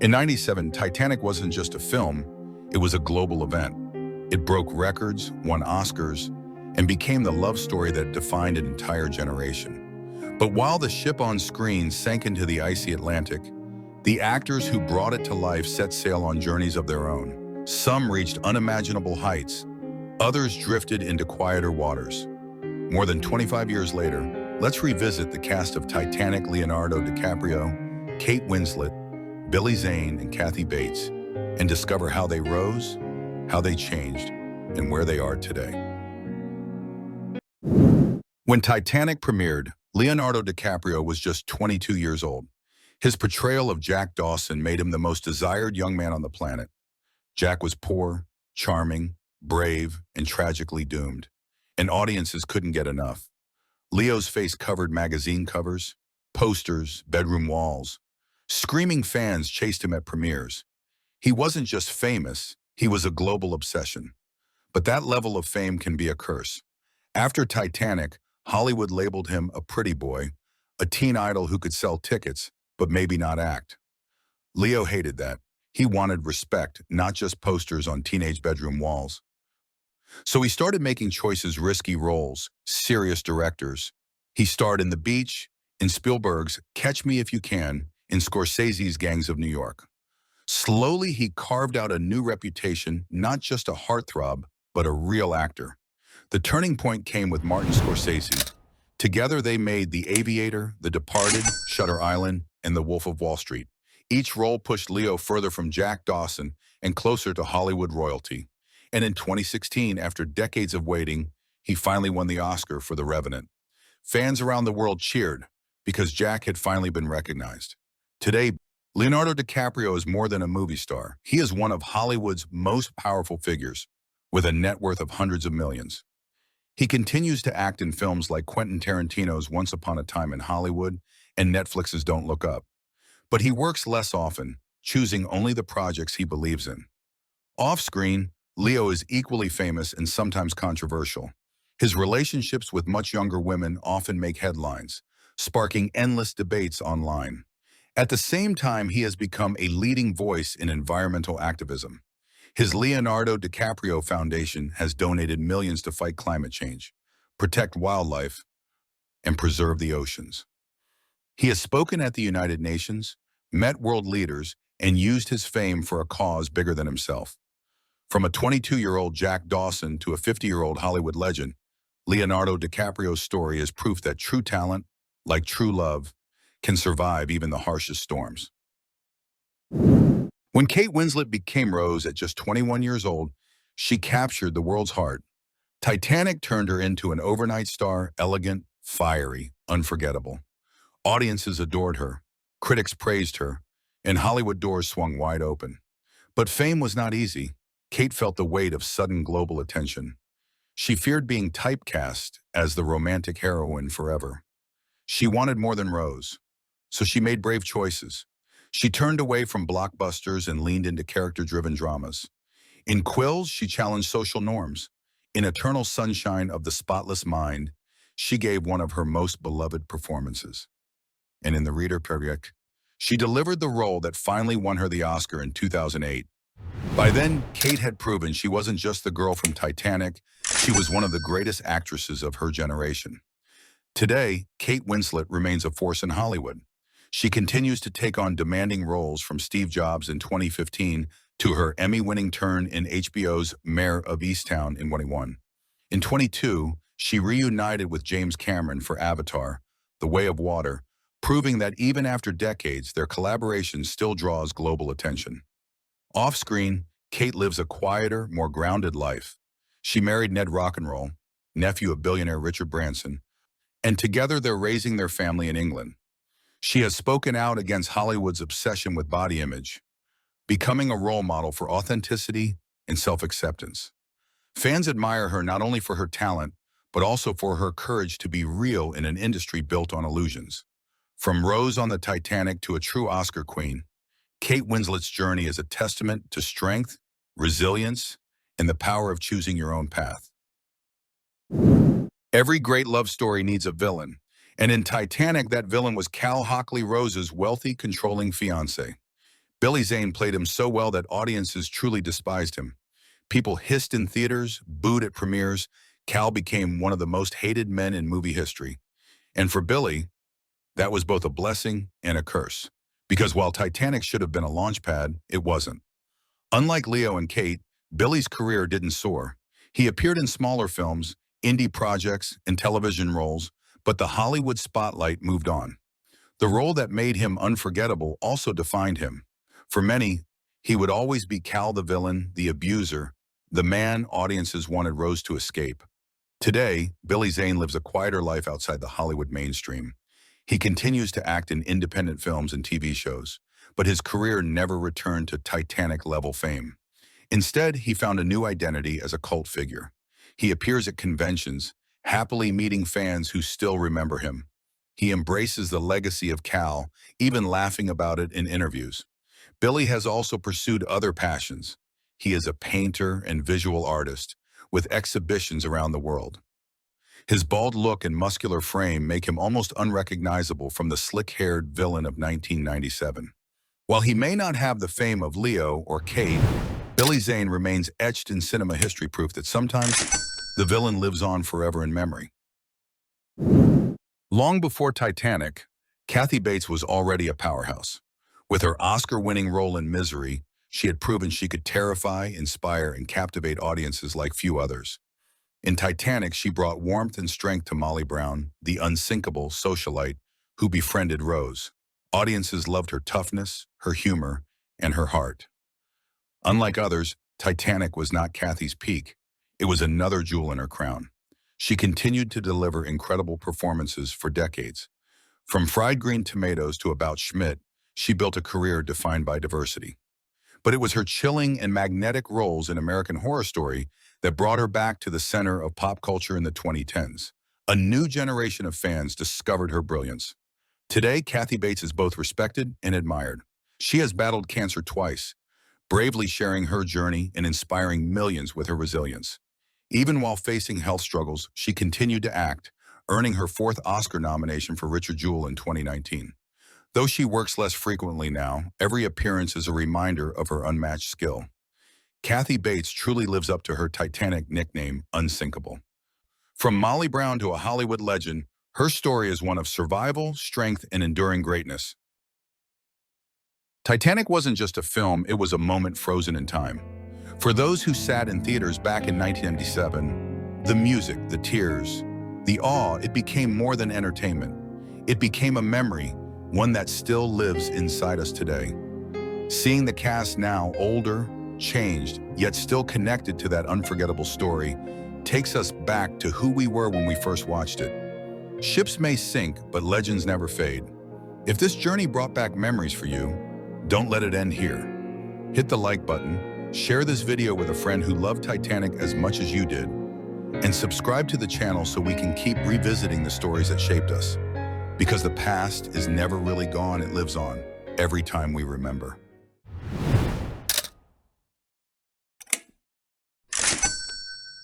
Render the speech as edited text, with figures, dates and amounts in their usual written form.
In '97, Titanic wasn't just a film, it was a global event. It broke records, won Oscars, and became the love story that defined an entire generation. But while the ship on screen sank into the icy Atlantic, the actors who brought it to life set sail on journeys of their own. Some reached unimaginable heights, others drifted into quieter waters. More than 25 years later, let's revisit the cast of Titanic: Leonardo DiCaprio, Kate Winslet, Billy Zane, and Kathy Bates, and discover how they rose, how they changed, and where they are today. When Titanic premiered, Leonardo DiCaprio was just 22 years old. His portrayal of Jack Dawson made him the most desired young man on the planet. Jack was poor, charming, brave, and tragically doomed, and audiences couldn't get enough. Leo's face covered magazine covers, posters, bedroom walls. Screaming fans chased him at premieres. He wasn't just famous, he was a global obsession. But that level of fame can be a curse. After Titanic, Hollywood labeled him a pretty boy, a teen idol who could sell tickets, but maybe not act. Leo hated that. He wanted respect, not just posters on teenage bedroom walls. So he started making choices, risky roles, serious directors. He starred in The Beach, in Spielberg's Catch Me If You Can, in Scorsese's Gangs of New York. Slowly, he carved out a new reputation, not just a heartthrob, but a real actor. The turning point came with Martin Scorsese. Together, they made The Aviator, The Departed, Shutter Island, and The Wolf of Wall Street. Each role pushed Leo further from Jack Dawson and closer to Hollywood royalty. And in 2016, after decades of waiting, he finally won the Oscar for The Revenant. Fans around the world cheered because Jack had finally been recognized. Today, Leonardo DiCaprio is more than a movie star. He is one of Hollywood's most powerful figures, with a net worth of hundreds of millions. He continues to act in films like Quentin Tarantino's Once Upon a Time in Hollywood and Netflix's Don't Look Up. But he works less often, choosing only the projects he believes in. Off-screen, Leo is equally famous and sometimes controversial. His relationships with much younger women often make headlines, sparking endless debates online. At the same time, he has become a leading voice in environmental activism. His Leonardo DiCaprio Foundation has donated millions to fight climate change, protect wildlife, and preserve the oceans. He has spoken at the United Nations, met world leaders, and used his fame for a cause bigger than himself. From a 22-year-old Jack Dawson to a 50-year-old Hollywood legend, Leonardo DiCaprio's story is proof that true talent, like true love, can survive even the harshest storms. When Kate Winslet became Rose at just 21 years old, she captured the world's heart. Titanic turned her into an overnight star, elegant, fiery, unforgettable. Audiences adored her, critics praised her, and Hollywood doors swung wide open. But fame was not easy. Kate felt the weight of sudden global attention. She feared being typecast as the romantic heroine forever. She wanted more than Rose, so she made brave choices. She turned away from blockbusters and leaned into character-driven dramas. In Quills, she challenged social norms. In Eternal Sunshine of the Spotless Mind, she gave one of her most beloved performances. And in The Reader Project, she delivered the role that finally won her the Oscar in 2008. By then, Kate had proven she wasn't just the girl from Titanic, she was one of the greatest actresses of her generation. Today, Kate Winslet remains a force in Hollywood. She continues to take on demanding roles, from Steve Jobs in 2015 to her Emmy-winning turn in HBO's Mayor of Easttown in 2021. In 2022, she reunited with James Cameron for Avatar: The Way of Water, proving that even after decades, their collaboration still draws global attention. Off-screen, Kate lives a quieter, more grounded life. She married Ned Rock'n'Roll, nephew of billionaire Richard Branson, and together they're raising their family in England. She has spoken out against Hollywood's obsession with body image, becoming a role model for authenticity and self-acceptance. Fans admire her not only for her talent, but also for her courage to be real in an industry built on illusions. From Rose on the Titanic to a true Oscar queen, Kate Winslet's journey is a testament to strength, resilience, and the power of choosing your own path. Every great love story needs a villain, and in Titanic, that villain was Cal Hockley Rose's wealthy, controlling fiancé. Billy Zane played him so well that audiences truly despised him. People hissed in theaters, booed at premieres. Cal became one of the most hated men in movie history. And for Billy, that was both a blessing and a curse. Because while Titanic should have been a launch pad, it wasn't. Unlike Leo and Kate, Billy's career didn't soar. He appeared in smaller films, indie projects, and television roles, but the Hollywood spotlight moved on. The role that made him unforgettable also defined him. For many, he would always be Cal the villain, the abuser, the man audiences wanted Rose to escape. Today, Billy Zane lives a quieter life outside the Hollywood mainstream. He continues to act in independent films and TV shows, but his career never returned to Titanic-level fame. Instead, he found a new identity as a cult figure. He appears at conventions, happily meeting fans who still remember him. He embraces the legacy of Cal, even laughing about it in interviews. Billy has also pursued other passions. He is a painter and visual artist, with exhibitions around the world. His bald look and muscular frame make him almost unrecognizable from the slick-haired villain of 1997. While he may not have the fame of Leo or Kate, Billy Zane remains etched in cinema history, proof that sometimes the villain lives on forever in memory. Long before Titanic, Kathy Bates was already a powerhouse. With her Oscar-winning role in Misery, she had proven she could terrify, inspire, and captivate audiences like few others. In Titanic, she brought warmth and strength to Molly Brown, the unsinkable socialite who befriended Rose. Audiences loved her toughness, her humor, and her heart. Unlike others, Titanic was not Kathy's peak. It was another jewel in her crown. She continued to deliver incredible performances for decades. From Fried Green Tomatoes to About Schmidt, she built a career defined by diversity. But it was her chilling and magnetic roles in American Horror Story that brought her back to the center of pop culture in the 2010s. A new generation of fans discovered her brilliance. Today, Kathy Bates is both respected and admired. She has battled cancer twice, bravely sharing her journey and inspiring millions with her resilience. Even while facing health struggles, she continued to act, earning her fourth Oscar nomination for Richard Jewell in 2019. Though she works less frequently now, every appearance is a reminder of her unmatched skill. Kathy Bates truly lives up to her Titanic nickname, Unsinkable. From Molly Brown to a Hollywood legend, her story is one of survival, strength, and enduring greatness. Titanic wasn't just a film, it was a moment frozen in time. For those who sat in theaters back in 1997, the music, the tears, the awe, it became more than entertainment. It became a memory, one that still lives inside us today. Seeing the cast now older, changed, yet still connected to that unforgettable story, takes us back to who we were when we first watched it. Ships may sink, but legends never fade. If this journey brought back memories for you, don't let it end here. Hit the like button, share this video with a friend who loved Titanic as much as you did, and subscribe to the channel so we can keep revisiting the stories that shaped us. Because the past is never really gone, it lives on every time we remember.